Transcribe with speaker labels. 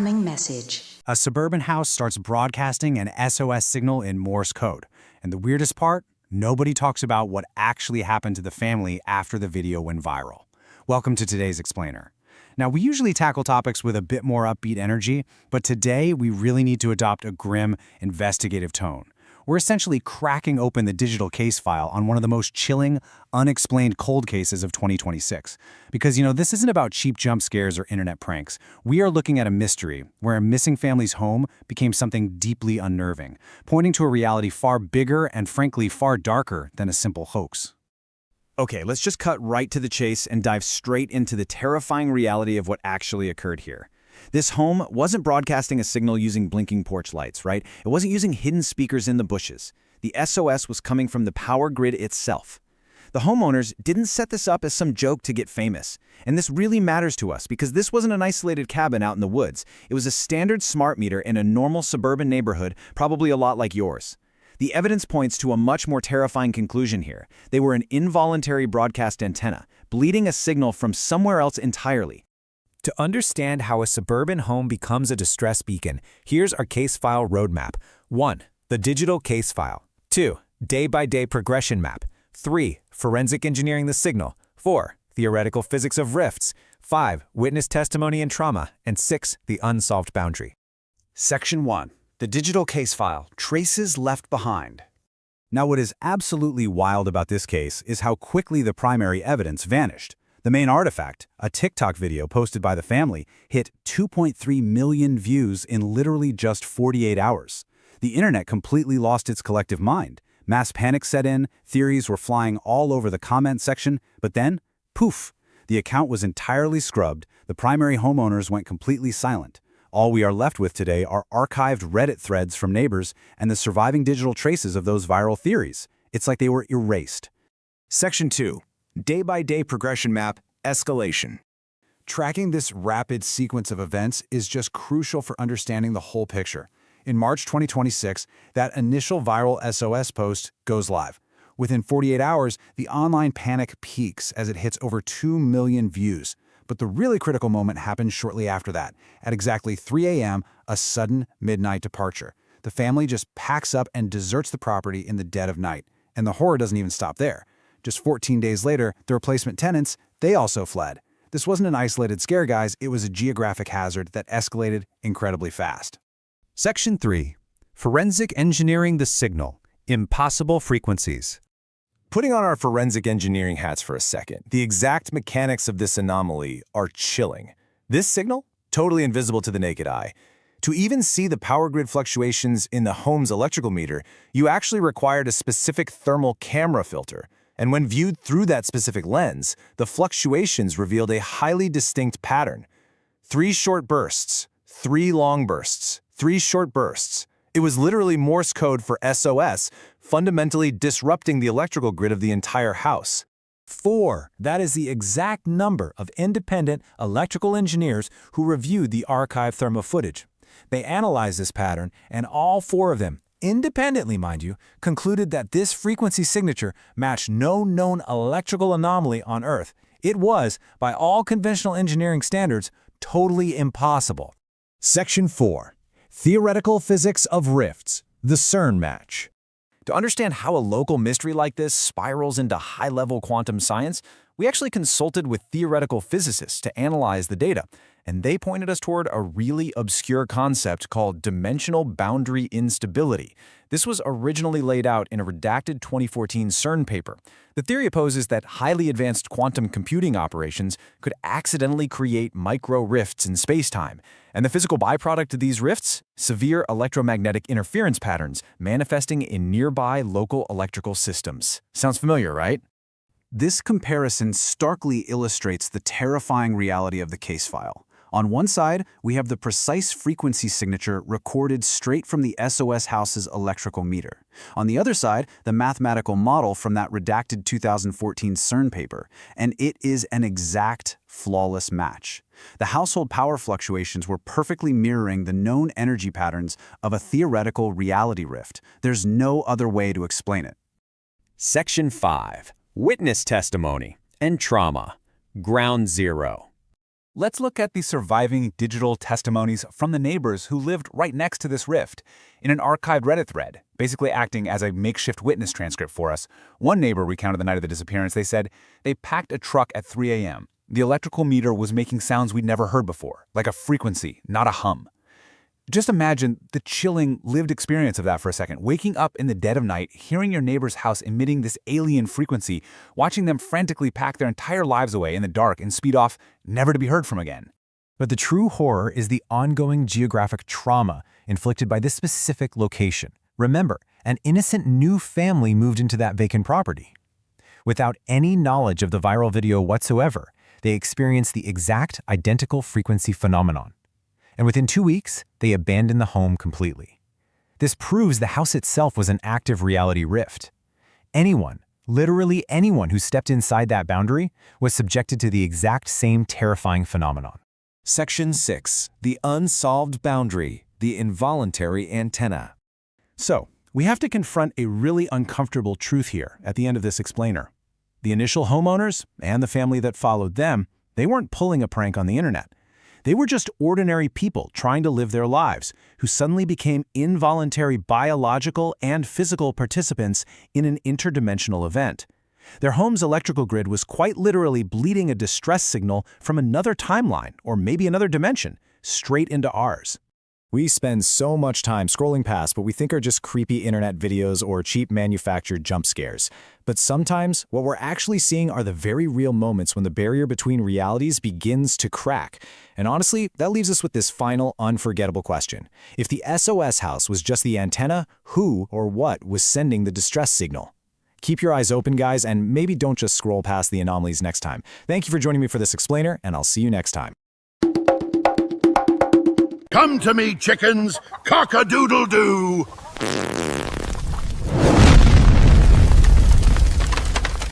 Speaker 1: Incoming message.
Speaker 2: A suburban house starts broadcasting an SOS signal in Morse code. And the weirdest part? Nobody talks about what actually happened to the family after the video went viral. Welcome to today's Explainer. Now, we usually tackle topics with a bit more upbeat energy, but today we really need to adopt a grim, investigative tone. We're essentially cracking open the digital case file on one of the most chilling, unexplained cold cases of 2026. Because, this isn't about cheap jump scares or internet pranks. We are looking at a mystery where a missing family's home became something deeply unnerving, pointing to a reality far bigger and, frankly, far darker than a simple hoax.
Speaker 3: Okay, let's just cut right to the chase and dive straight into the terrifying reality of what actually occurred here. This home wasn't broadcasting a signal using blinking porch lights, right? It wasn't using hidden speakers in the bushes. The SOS was coming from the power grid itself. The homeowners didn't set this up as some joke to get famous. And this really matters to us because this wasn't an isolated cabin out in the woods. It was a standard smart meter in a normal suburban neighborhood, probably a lot like yours. The evidence points to a much more terrifying conclusion here. They were an involuntary broadcast antenna, bleeding a signal from somewhere else entirely.
Speaker 4: To understand how a suburban home becomes a distress beacon, here's our case file roadmap. 1. The digital case file. 2. Day-by-day progression map. 3. Forensic engineering the signal. 4. Theoretical physics of rifts. 5. Witness testimony and trauma. And 6. The unsolved boundary.
Speaker 2: Section 1. The digital case file, traces left behind. Now, what is absolutely wild about this case is how quickly the primary evidence vanished. The main artifact, a TikTok video posted by the family, hit 2.3 million views in literally just 48 hours. The internet completely lost its collective mind. Mass panic set in, theories were flying all over the comment section, but then, poof, the account was entirely scrubbed, the primary homeowners went completely silent. All we are left with today are archived Reddit threads from neighbors and the surviving digital traces of those viral theories. It's like they were erased.
Speaker 5: Section 2. Day-by-day progression map, escalation.
Speaker 2: Tracking this rapid sequence of events is just crucial for understanding the whole picture. In March 2026, that initial viral SOS post goes live. Within 48 hours, the online panic peaks as it hits over 2 million views. But the really critical moment happens shortly after that. At exactly 3 a.m., a sudden midnight departure. The family just packs up and deserts the property in the dead of night. And the horror doesn't even stop there. Just 14 days later, the replacement tenants, they also fled. This wasn't an isolated scare, guys. It was a geographic hazard that escalated incredibly fast.
Speaker 4: Section 3. Forensic engineering the signal. Impossible frequencies.
Speaker 5: Putting on our forensic engineering hats for a second, the exact mechanics of this anomaly are chilling. This signal, totally invisible to the naked eye. To even see the power grid fluctuations in the home's electrical meter, you actually required a specific thermal camera filter. And when viewed through that specific lens, the fluctuations revealed a highly distinct pattern. 3 short bursts, 3 long bursts, 3 short bursts. It was literally Morse code for SOS, fundamentally disrupting the electrical grid of the entire house.
Speaker 4: 4. That is the exact number of independent electrical engineers who reviewed the archived thermal footage. They analyzed this pattern, and all 4 of them, independently, mind you, concluded that this frequency signature matched no known electrical anomaly on Earth. It was, by all conventional engineering standards, totally impossible.
Speaker 5: Section 4. Theoretical physics of rifts, the CERN match.
Speaker 3: To understand how a local mystery like this spirals into high-level quantum science, we actually consulted with theoretical physicists to analyze the data, and they pointed us toward a really obscure concept called dimensional boundary instability. This was originally laid out in a redacted 2014 CERN paper. The theory opposes that highly advanced quantum computing operations could accidentally create micro-rifts in space-time. And the physical byproduct of these rifts? Severe electromagnetic interference patterns manifesting in nearby local electrical systems. Sounds familiar, right?
Speaker 2: This comparison starkly illustrates the terrifying reality of the case file. On one side, we have the precise frequency signature recorded straight from the SOS house's electrical meter. On the other side, the mathematical model from that redacted 2014 CERN paper, and it is an exact, flawless match. The household power fluctuations were perfectly mirroring the known energy patterns of a theoretical reality rift. There's no other way to explain it.
Speaker 6: Section 5. Witness testimony and trauma. Ground zero.
Speaker 1: Let's look at the surviving digital testimonies from the neighbors who lived right next to this rift. In an archived Reddit thread, basically acting as a makeshift witness transcript for us, one neighbor recounted the night of the disappearance. They said they packed a truck at 3 a.m. The electrical meter was making sounds we'd never heard before, like a frequency, not a hum. Just imagine the chilling lived experience of that for a second. Waking up in the dead of night, hearing your neighbor's house emitting this alien frequency, watching them frantically pack their entire lives away in the dark and speed off, never to be heard from again.
Speaker 2: But the true horror is the ongoing geographic trauma inflicted by this specific location. Remember, an innocent new family moved into that vacant property. Without any knowledge of the viral video whatsoever, they experienced the exact identical frequency phenomenon. And within 2 weeks, they abandoned the home completely. This proves the house itself was an active reality rift. Anyone, literally anyone who stepped inside that boundary was subjected to the exact same terrifying phenomenon.
Speaker 5: Section 6. The Unsolved Boundary, the Involuntary Antenna.
Speaker 2: So, we have to confront a really uncomfortable truth here at the end of this explainer. The initial homeowners and the family that followed them, they weren't pulling a prank on the internet. They were just ordinary people trying to live their lives who suddenly became involuntary biological and physical participants in an interdimensional event. Their home's electrical grid was quite literally bleeding a distress signal from another timeline, or maybe another dimension, straight into ours.
Speaker 3: We spend so much time scrolling past what we think are just creepy internet videos or cheap manufactured jump scares. But sometimes, what we're actually seeing are the very real moments when the barrier between realities begins to crack. And honestly, that leaves us with this final, unforgettable question. If the SOS house was just the antenna, who or what was sending the distress signal? Keep your eyes open, guys, and maybe don't just scroll past the anomalies next time. Thank you for joining me for this explainer, and I'll see you next time.
Speaker 6: Come to me, chickens! Cock-a-doodle-doo!